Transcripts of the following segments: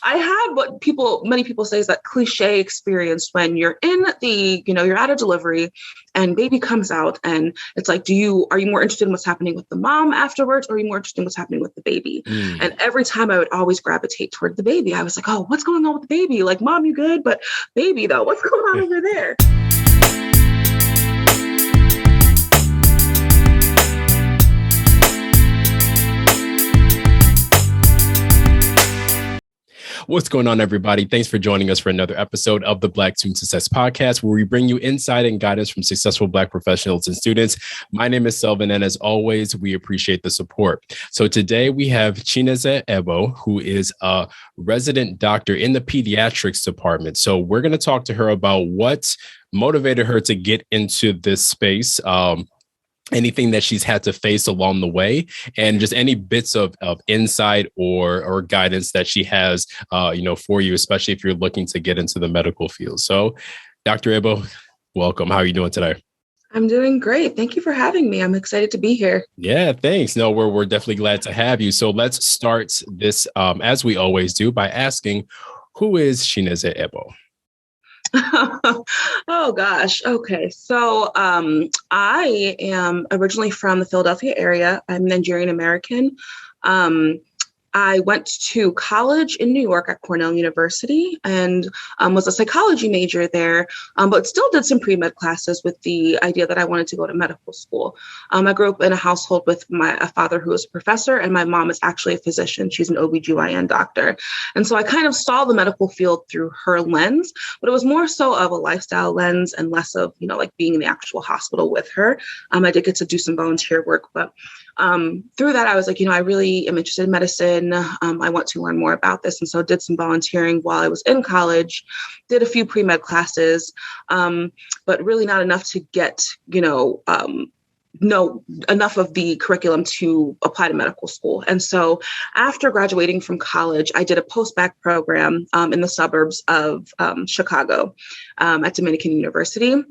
I had what many people say is that cliche experience when you're in you're at a delivery and baby comes out and it's like, are you more interested in what's happening with the mom afterwards, or are you more interested in what's happening with the baby? And every time I would always gravitate toward the baby. I was like, oh, what's going on with the baby? Like, mom, you good? But baby though, what's going on over there? What's going on, everybody? Thanks for joining us for another episode of the Black Student Success Podcast, where we bring you insight and guidance from successful Black professionals and students. My name is Selvin, and as always, we appreciate the support. So today we have Chineze Ebo, who is a resident doctor in the pediatrics department. So we're going to talk to her about what motivated her to get into this space, anything that she's had to face along the way, and just any bits of insight or guidance that she has, for you, especially if you're looking to get into the medical field. So, Dr. Ebo, welcome. How are you doing today? I'm doing great. Thank you for having me. I'm excited to be here. Yeah, thanks. No, we're definitely glad to have you. So let's start this, as we always do, by asking, who is Chineze Ebo? Oh gosh. Okay. So I am originally from the Philadelphia area. I'm Nigerian American. I went to college in New York at Cornell University and was a psychology major there, but still did some pre-med classes with the idea that I wanted to go to medical school. I grew up in a household with a father who was a professor, and my mom is actually a physician. She's an OB/GYN doctor. And so I kind of saw the medical field through her lens, but it was more so of a lifestyle lens and less of, like being in the actual hospital with her. I did get to do some volunteer work, but through that, I was like, I really am interested in medicine. I want to learn more about this. And so did some volunteering while I was in college, did a few pre-med classes, but really not enough to get, know enough of the curriculum to apply to medical school. And so after graduating from college, I did a post-bac program in the suburbs of Chicago at Dominican University.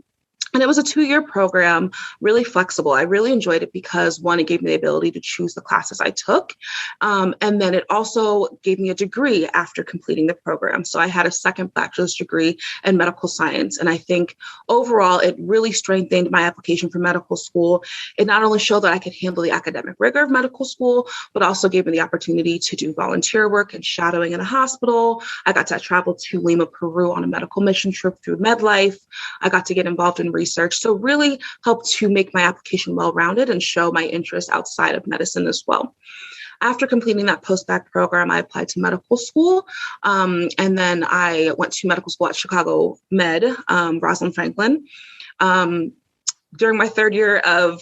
And it was a 2-year program, really flexible. I really enjoyed it because, one, it gave me the ability to choose the classes I took. And then it also gave me a degree after completing the program. So I had a second bachelor's degree in medical science. And I think overall, it really strengthened my application for medical school. It not only showed that I could handle the academic rigor of medical school, but also gave me the opportunity to do volunteer work and shadowing in a hospital. I got to travel to Lima, Peru on a medical mission trip through MedLife. I got to get involved in research. So really helped to make my application well-rounded and show my interest outside of medicine as well. After completing that post-bac program, I applied to medical school. And then I went to medical school at Chicago Med, Rosalind Franklin. During my third year of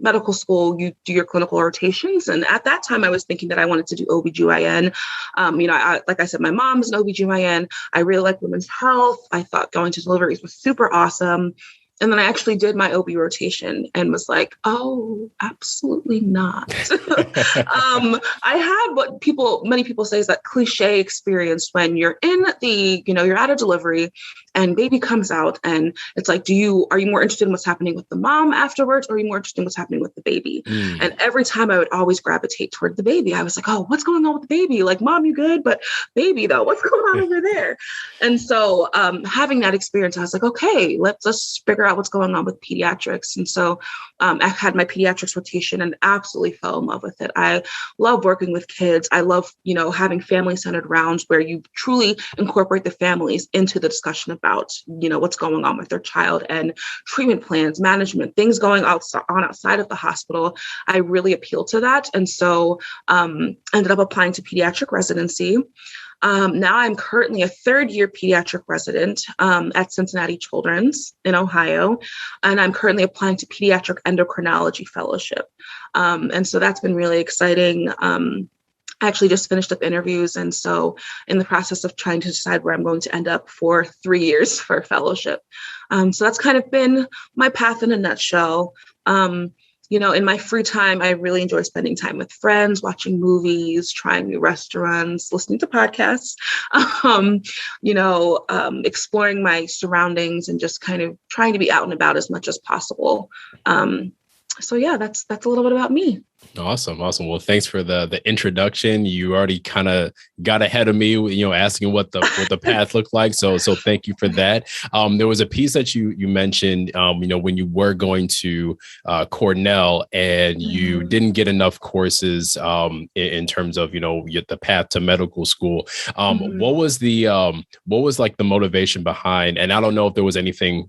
medical school, you do your clinical rotations. And at that time, I was thinking that I wanted to do OB/GYN. Like I said, my mom's an OB/GYN. I really like women's health. I thought going to deliveries was super awesome. And then I actually did my OB rotation and was like, oh, absolutely not. I had what many people say is that cliche experience when you're in you're at a delivery and baby comes out and it's like, are you more interested in what's happening with the mom afterwards, or are you more interested in what's happening with the baby? And every time I would always gravitate toward the baby. I was like, oh, what's going on with the baby? Like, mom, you good? But baby though, what's going on over there? And so having that experience, I was like, okay, let's figure out what's going on with pediatrics. And so I had my pediatrics rotation and absolutely fell in love with it. I love working with kids. I love, having family-centered rounds where you truly incorporate the families into the discussion about, what's going on with their child and treatment plans, management, things going outside of the hospital. I really appeal to that. And so ended up applying to pediatric residency. Now I'm currently a third-year pediatric resident at Cincinnati Children's in Ohio, and I'm currently applying to pediatric endocrinology fellowship. And so that's been really exciting. I actually just finished up interviews, and so in the process of trying to decide where I'm going to end up for 3 years for fellowship. So that's kind of been my path in a nutshell. In my free time, I really enjoy spending time with friends, watching movies, trying new restaurants, listening to podcasts, exploring my surroundings and just kind of trying to be out and about as much as possible. So yeah, that's a little bit about me. Awesome. Well, thanks for the introduction. You already kind of got ahead of me, asking what the path looked like. So thank you for that. There was a piece that you mentioned, when you were going to Cornell and you didn't get enough courses in terms of the path to medical school. What was like the motivation behind? And I don't know if there was anything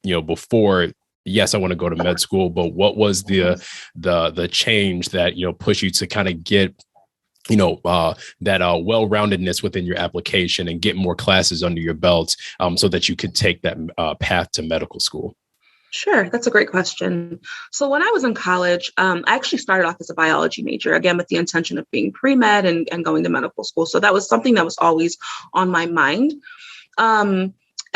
before. Yes, I want to go to med school, but what was the change that pushed you to kind of get that well-roundedness within your application and get more classes under your belt, so that you could take that path to medical school? Sure, that's a great question. So when I was in college, I actually started off as a biology major, again with the intention of being pre-med and going to medical school. So that was something that was always on my mind.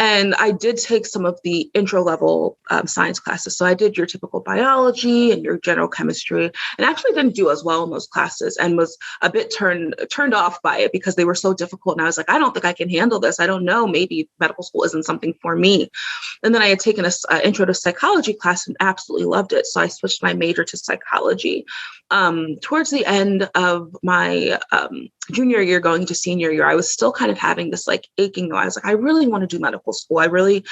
And I did take some of the intro level science classes. So I did your typical biology and your general chemistry, and actually didn't do as well in those classes and was a bit turned off by it because they were so difficult. And I was like, I don't think I can handle this. I don't know, maybe medical school isn't something for me. And then I had taken an intro to psychology class and absolutely loved it. So I switched my major to psychology. Towards the end of my junior year going to senior year, I was still kind of having this like aching. I was like, I really want to do medical school. I really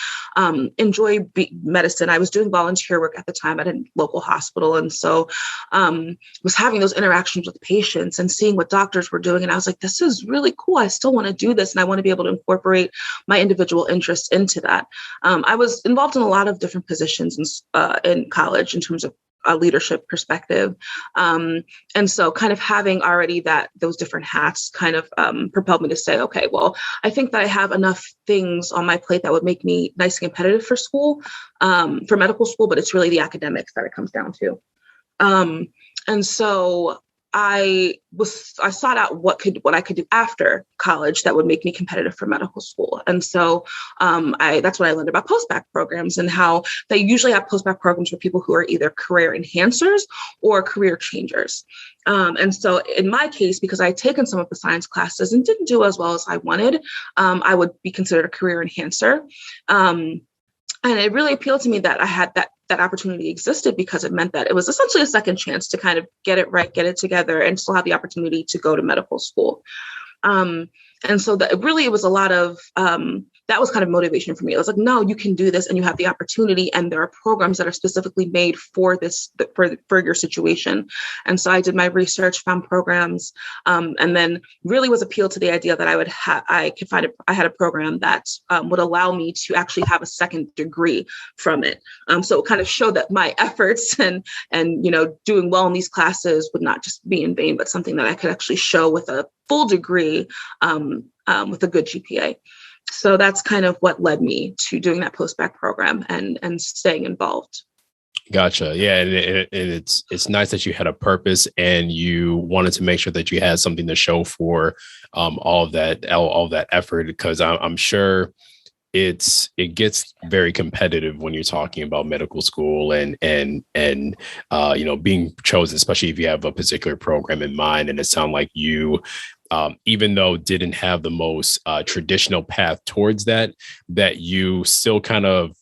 enjoy medicine. I was doing volunteer work at the time at a local hospital. And so was having those interactions with patients and seeing what doctors were doing. And I was like, this is really cool. I still want to do this. And I want to be able to incorporate my individual interests into that. I was involved in a lot of different positions in college in terms of a leadership perspective. And so kind of having already those different hats kind of propelled me to say, okay, well, I think that I have enough things on my plate that would make me nice and competitive for school, for medical school, but it's really the academics that it comes down to. And so I sought out what I could do after college that would make me competitive for medical school. And so that's what I learned about post-bac programs and how they usually have post-bac programs for people who are either career enhancers or career changers. And so in my case, because I had taken some of the science classes and didn't do as well as I wanted, I would be considered a career enhancer. And it really appealed to me that I had that opportunity existed because it meant that it was essentially a second chance to kind of get it right, get it together, and still have the opportunity to go to medical school. And so it was a lot of, that was kind of motivation for me. I was like, no, you can do this and you have the opportunity. And there are programs that are specifically made for this, for your situation. And so I did my research, found programs, and then really was appealed to the idea that I had a program that would allow me to actually have a second degree from it. So it kind of showed that my efforts and doing well in these classes would not just be in vain, but something that I could actually show with a full degree, with a good GPA. So that's kind of what led me to doing that post-bac program and staying involved. Gotcha. Yeah. And it's nice that you had a purpose and you wanted to make sure that you had something to show for all of that effort, because I'm sure it gets very competitive when you're talking about medical school and being chosen, especially if you have a particular program in mind. And it sounds like you, even though didn't have the most traditional path towards that you still kind of,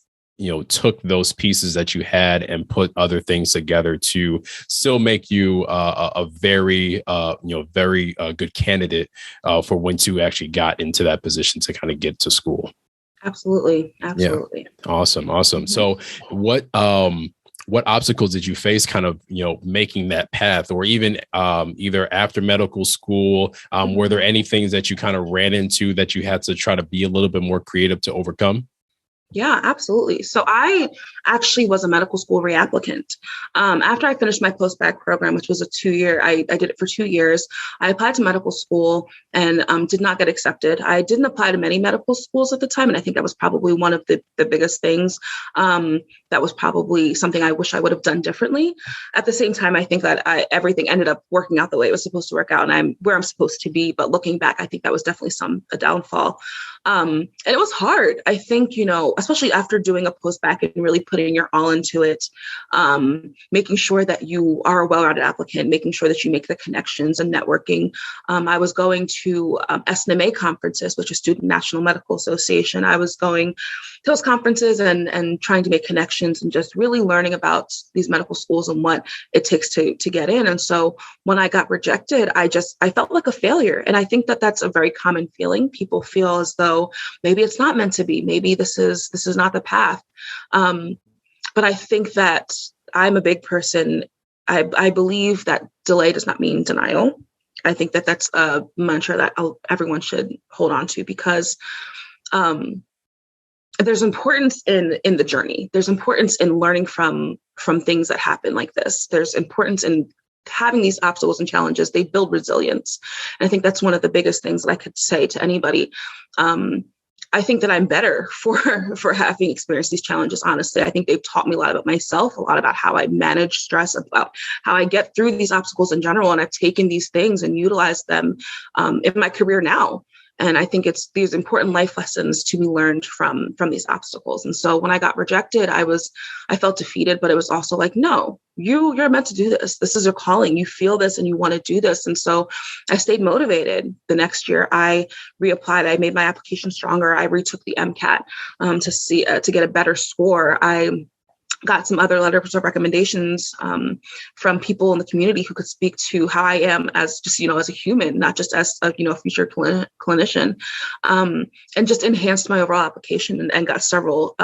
took those pieces that you had and put other things together to still make you a very good candidate for once you actually got into that position to kind of get to school. Absolutely. Yeah. Awesome. Mm-hmm. So what obstacles did you face kind of, making that path, or even either after medical school? Were there any things that you kind of ran into that you had to try to be a little bit more creative to overcome? Yeah, absolutely. So I actually was a medical school reapplicant. After I finished my post-bac program, which was a 2-year, I did it for 2 years. I applied to medical school and did not get accepted. I didn't apply to many medical schools at the time. And I think that was probably one of the biggest things. That was probably something I wish I would have done differently. At the same time, I think that everything ended up working out the way it was supposed to work out, and I'm where I'm supposed to be. But looking back, I think that was definitely a downfall. And it was hard. I think, especially after doing a post-bac and really putting your all into it, making sure that you are a well-rounded applicant, making sure that you make the connections and networking. I was going to SNMA conferences, which is Student National Medical Association. I was going to those conferences and trying to make connections and just really learning about these medical schools and what it takes to get in. And so when I got rejected, I felt like a failure. And I think that that's a very common feeling. People feel as though maybe it's not meant to be. Maybe this is not the path. But I think that I'm a big person. I believe that delay does not mean denial. I think that that's a mantra that everyone should hold on to, because there's importance in the journey. There's importance in learning from things that happen like this. There's importance in having these obstacles and challenges. They build resilience. And I think that's one of the biggest things that I could say to anybody. I think that I'm better for having experienced these challenges. Honestly, I think they've taught me a lot about myself, a lot about how I manage stress, about how I get through these obstacles in general. And I've taken these things and utilized them in my career now. And I think it's these important life lessons to be learned from these obstacles. And so when I got rejected, I felt defeated, but it was also like, no, you're meant to do this. This is your calling. You feel this and you want to do this. And so I stayed motivated. The next year I reapplied. I made my application stronger. I retook the MCAT to get a better score. I got some other letters of recommendations from people in the community who could speak to how I am as just, as a human, not just as a, future clinician, and just enhanced my overall application and got several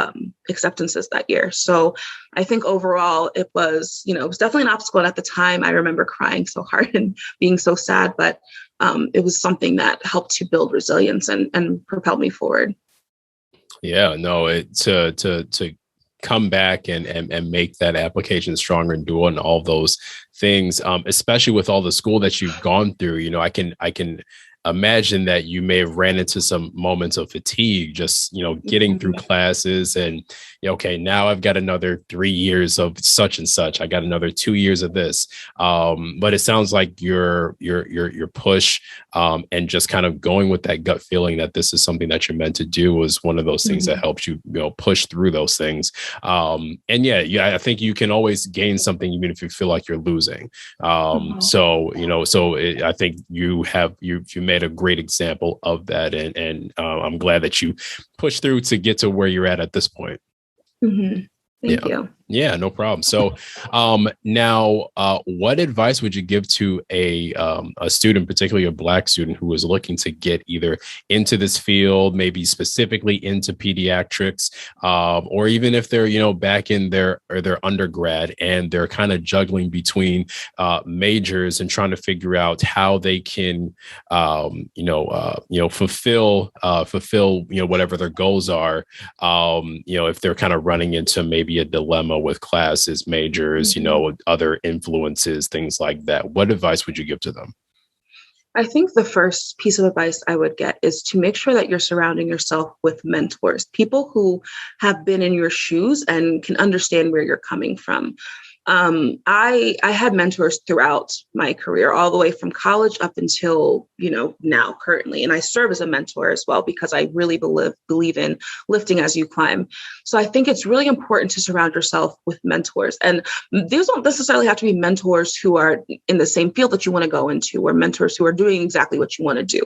acceptances that year. So I think overall it was definitely an obstacle. And at the time I remember crying so hard and being so sad, but it was something that helped to build resilience and propel me forward. Yeah, no, to come back and make that application stronger and do it and all those things, especially with all the school that you've gone through. I can imagine that you may have ran into some moments of fatigue, just, getting through classes and, okay, now I've got another 3 years of such and such. I got another 2 years of this. But it sounds like your push and just kind of going with that gut feeling that this is something that you're meant to do was one of those things that helps you, push through those things. And I think you can always gain something even if you feel like you're losing. I think you made a great example of that, and I'm glad that you pushed through to get to where you're at this point. Thank you. Yeah, no problem. So now, what advice would you give to a student, particularly a Black student who is looking to get either into this field, maybe specifically into pediatrics, or even if they're, back in their undergrad and they're kind of juggling between majors and trying to figure out how they can, fulfill, whatever their goals are, if they're kind of running into maybe a dilemma with classes, majors, other influences, things like that. What advice would you give to them? I think the first piece of advice I would get is to make sure that you're surrounding yourself with mentors, people who have been in your shoes and can understand where you're coming from. I had mentors throughout my career, all the way from college up until, now currently. And I serve as a mentor as well, because I really believe in lifting as you climb. So I think it's really important to surround yourself with mentors. And these don't necessarily have to be mentors who are in the same field that you want to go into, or mentors who are doing exactly what you want to do.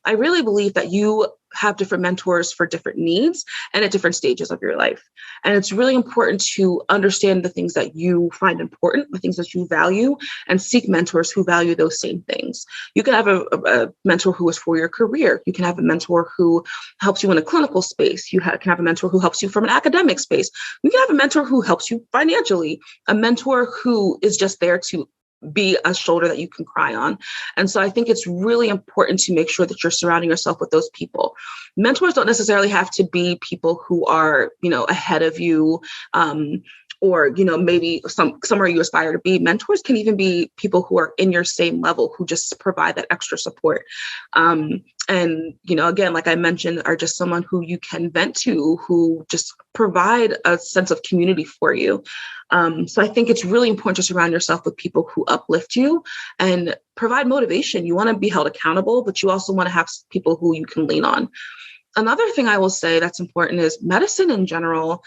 I really believe that you have different mentors for different needs and at different stages of your life. And it's really important to understand the things that you find important, the things that you value, and seek mentors who value those same things. You can have a mentor who is for your career. You can have a mentor who helps you in a clinical space. You can have a mentor who helps you from an academic space. You can have a mentor who helps you financially, a mentor who is just there to be a shoulder that you can cry on. And so I think it's really important to make sure that you're surrounding yourself with those people. Mentors don't necessarily have to be people who are, ahead of you, or, maybe somewhere you aspire to be. Mentors can even be people who are in your same level, who just provide that extra support. And, again, like I mentioned, are just someone who you can vent to, who just provide a sense of community for you. So I think it's really important to surround yourself with people who uplift you and provide motivation. You want to be held accountable, but you also want to have people who you can lean on. Another thing I will say that's important is medicine in general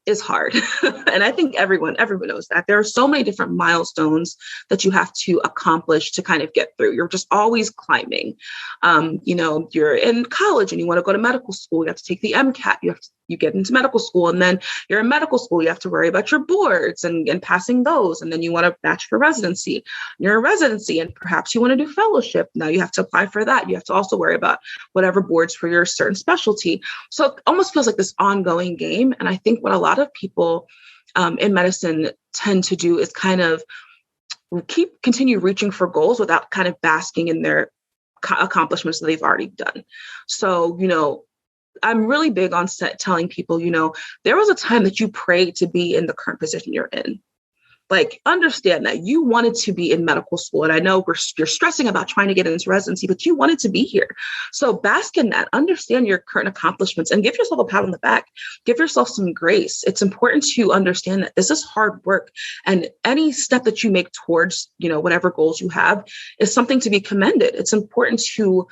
is hard. And I think everyone knows that there are so many different milestones that you have to accomplish to kind of get through. You're just always climbing. You're in college and you want to go to medical school. You have to take the MCAT. You get into medical school, and then you're in medical school. You have to worry about your boards and passing those. And then you want to match for residency. You're in residency and perhaps you want to do fellowship. Now you have to apply for that. You have to also worry about whatever boards for your certain specialty. So it almost feels like this ongoing game. And I think what a lot of people in medicine tend to do is kind of continue reaching for goals without kind of basking in their accomplishments that they've already done. So, I'm really big on telling people, there was a time that you prayed to be in the current position you're in. Like, understand that you wanted to be in medical school. And I know you're stressing about trying to get into residency, but you wanted to be here. So bask in that, understand your current accomplishments and give yourself a pat on the back, give yourself some grace. It's important to understand that this is hard work, and any step that you make towards, whatever goals you have is something to be commended. It's important to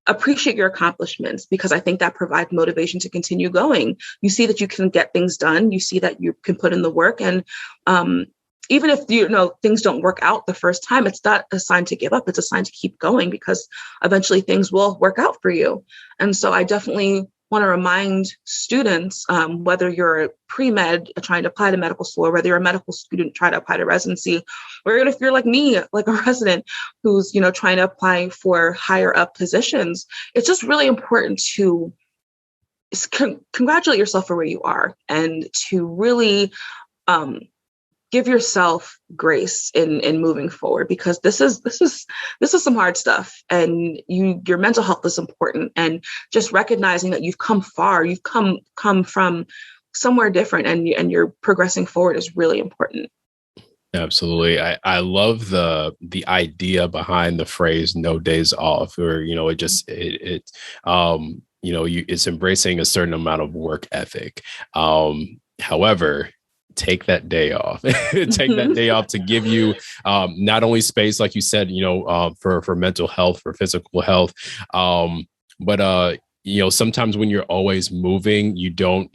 appreciate your accomplishments, because I think that provides motivation to continue going. You see that you can get things done. You see that you can put in the work. And even if, things don't work out the first time, it's not a sign to give up. It's a sign to keep going, because eventually things will work out for you. And so I definitely want to remind students, whether you're a pre-med trying to apply to medical school, or whether you're a medical student trying to apply to residency, or even if you're like me, like a resident who's, trying to apply for higher up positions, it's just really important to congratulate yourself for where you are, and to really give yourself grace in moving forward, because this is some hard stuff, and your mental health is important, and just recognizing that you've come far, you've come from somewhere different, and you're progressing forward is really important. Absolutely. I love the idea behind the phrase "no days off," or, it's embracing a certain amount of work ethic. However, take that day off. Take that day off to give you not only space, like you said, for mental health, for physical health, but sometimes when you're always moving, you don't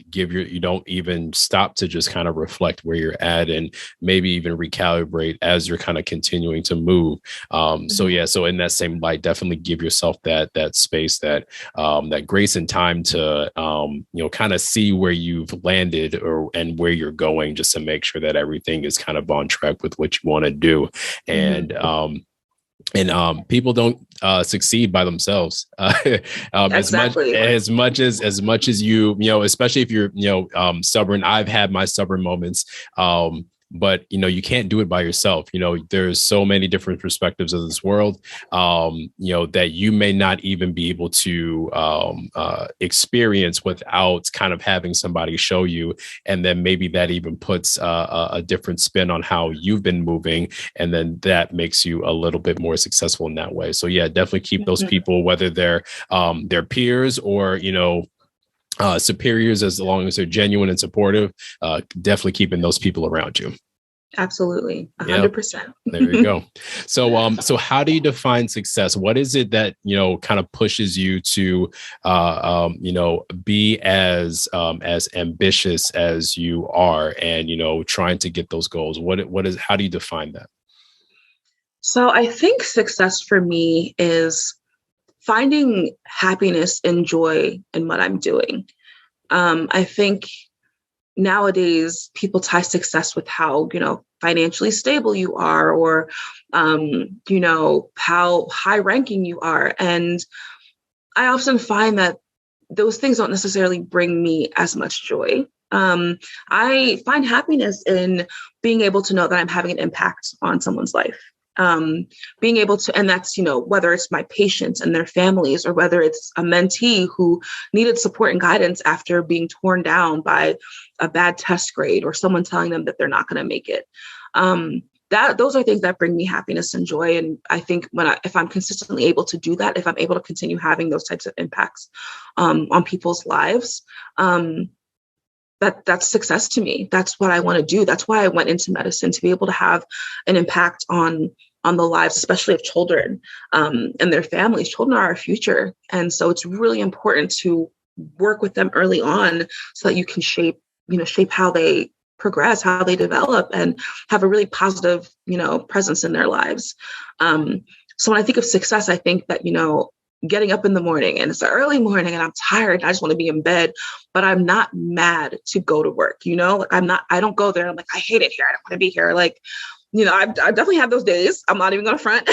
even stop to just kind of reflect where you're at, and maybe even recalibrate as you're kind of continuing to move. So in that same light, definitely give yourself that space, that grace and time to kind of see where you've landed and where you're going, just to make sure that everything is kind of on track with what you want to do. And people don't succeed by themselves. Exactly. as much as you, especially if you're, stubborn. I've had my stubborn moments. But, you can't do it by yourself. There's so many different perspectives of this world, that you may not even be able to experience without kind of having somebody show you. And then maybe that even puts a different spin on how you've been moving. And then that makes you a little bit more successful in that way. So, yeah, definitely keep those people, whether they're their peers or, superiors, as long as they're genuine and supportive, definitely keeping those people around you. Absolutely. 100%. There you go. So how do you define success? What is it that, kind of pushes you to, be as ambitious as you are, and, trying to get those goals? How do you define that? So I think success for me is finding happiness and joy in what I'm doing. I think nowadays people tie success with how, financially stable you are, or, how high ranking you are. And I often find that those things don't necessarily bring me as much joy. I find happiness in being able to know that I'm having an impact on someone's life. Being able to, and that's, whether it's my patients and their families, or whether it's a mentee who needed support and guidance after being torn down by a bad test grade, or someone telling them that they're not going to make it. Those are things that bring me happiness and joy. And I think if I'm consistently able to do that, if I'm able to continue having those types of impacts on people's lives, that's success to me. That's what I want to do. That's why I went into medicine, to be able to have an impact on the lives, especially of children and their families. Children are our future. And so it's really important to work with them early on so that you can shape shape how they progress, how they develop, and have a really positive, presence in their lives. So when I think of success, I think that, getting up in the morning and it's an early morning and I'm tired, I just want to be in bed, but I'm not mad to go to work. I don't go there. I'm like, I hate it here. I don't want to be here. Like, I definitely have those days. I'm not even going to front.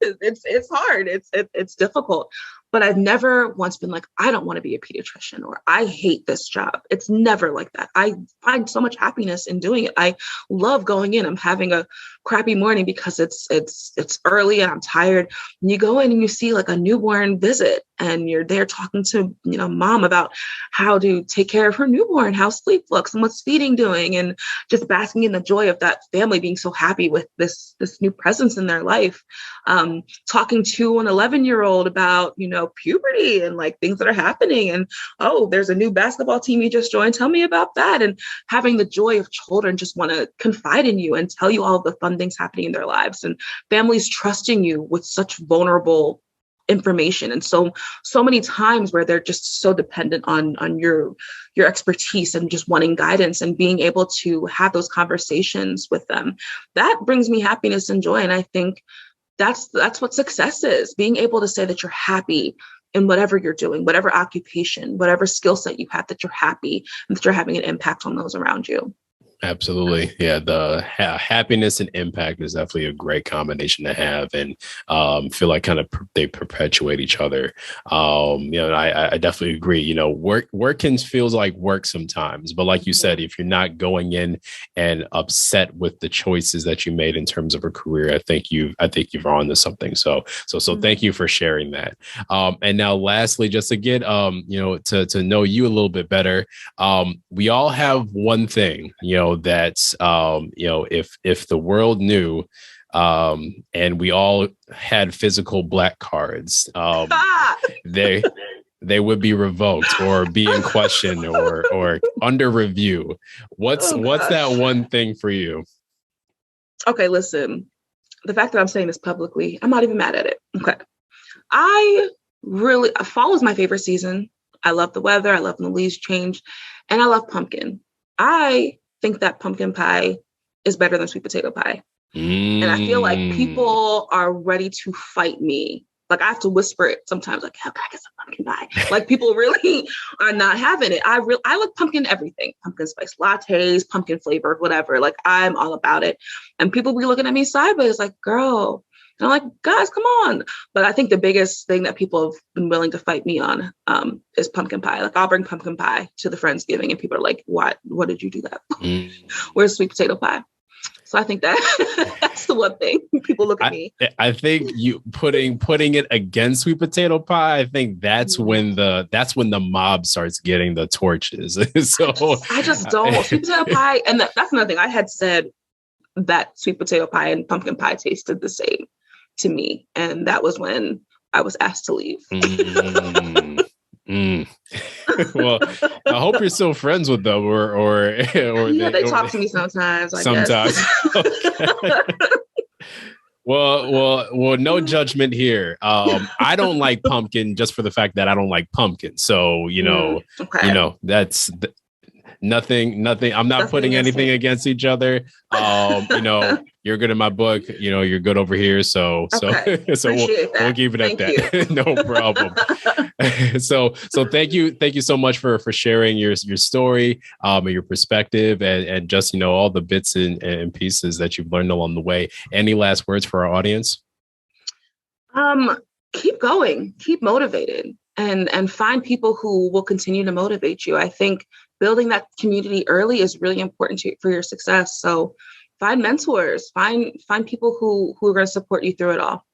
It's hard. It's difficult. But I've never once been like, I don't want to be a pediatrician or I hate this job. It's never like that. I find so much happiness in doing it. I love going in. I'm having a crappy morning because it's early and I'm tired. And you go in and you see like a newborn visit and you're there talking to, mom about how to take care of her newborn, how sleep looks and what's feeding doing, and just basking in the joy of that family being so happy with this new presence in their life. Talking to an 11-year-old about, puberty and like things that are happening. And, oh, there's a new basketball team you just joined. Tell me about that. And having the joy of children just want to confide in you and tell you all the fun things happening in their lives, and families trusting you with such vulnerable information. And so many times where they're just so dependent on your expertise and just wanting guidance, and being able to have those conversations with them, that brings me happiness and joy. And I think that's what success is, being able to say that you're happy in whatever you're doing, whatever occupation, whatever skill set you have, that you're happy and that you're having an impact on those around you. Absolutely. Yeah. The happiness and impact is definitely a great combination to have, and feel like kind of they perpetuate each other. I definitely agree. Work feels like work sometimes, but like you said, if you're not going in and upset with the choices that you made in terms of a career, I think you're on to something. So thank you for sharing that. And now lastly, just to get, to know you a little bit better, we all have one thing, that's, if the world knew, and we all had physical black cards, they would be revoked or be in question or under review. What's that one thing for you? Okay, listen, the fact that I'm saying this publicly, I'm not even mad at it. Okay. Fall is my favorite season. I love the weather. I love when the leaves change, and I love pumpkin. I think that pumpkin pie is better than sweet potato pie. And I feel like people are ready to fight me. Like I have to whisper it sometimes, like, how can I get some pumpkin pie? Like people really are not having it. I like pumpkin everything, pumpkin spice lattes, pumpkin flavored, whatever. Like I'm all about it. And people be looking at me sideways like, girl. And I'm like, guys, come on. But I think the biggest thing that people have been willing to fight me on is pumpkin pie. Like I'll bring pumpkin pie to the Friendsgiving and people are like, what did you do that? Where's sweet potato pie? So I think that's the one thing people look at me. I think you putting it against sweet potato pie. I think that's when the mob starts getting the torches. So I just don't. Sweet potato pie, and that's another thing. I had said that sweet potato pie and pumpkin pie tasted the same to me, and that was when I was asked to leave. Well, I hope you're still friends with them, or yeah, they talk to me sometimes. I guess. Okay. Well, no judgment here. I don't like pumpkin just for the fact that I don't like pumpkin. So okay. That's nothing. I'm not putting anything against each other. You're good in my book. You're good over here. So we'll keep it at that. No problem. So thank you so much for sharing your story, and your perspective, and just all the bits and pieces that you've learned along the way. Any last words for our audience? Keep going, keep motivated, and find people who will continue to motivate you. I think building that community early is really important for your success. So find mentors, find people who are going to support you through it all.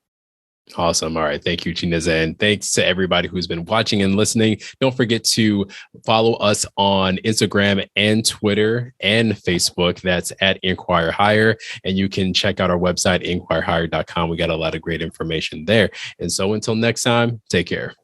Awesome. All right. Thank you, Chineze. And thanks to everybody who's been watching and listening. Don't forget to follow us on Instagram and Twitter and Facebook. That's at Inquire Higher. And you can check out our website, inquirehigher.com. We got a lot of great information there. And so until next time, take care.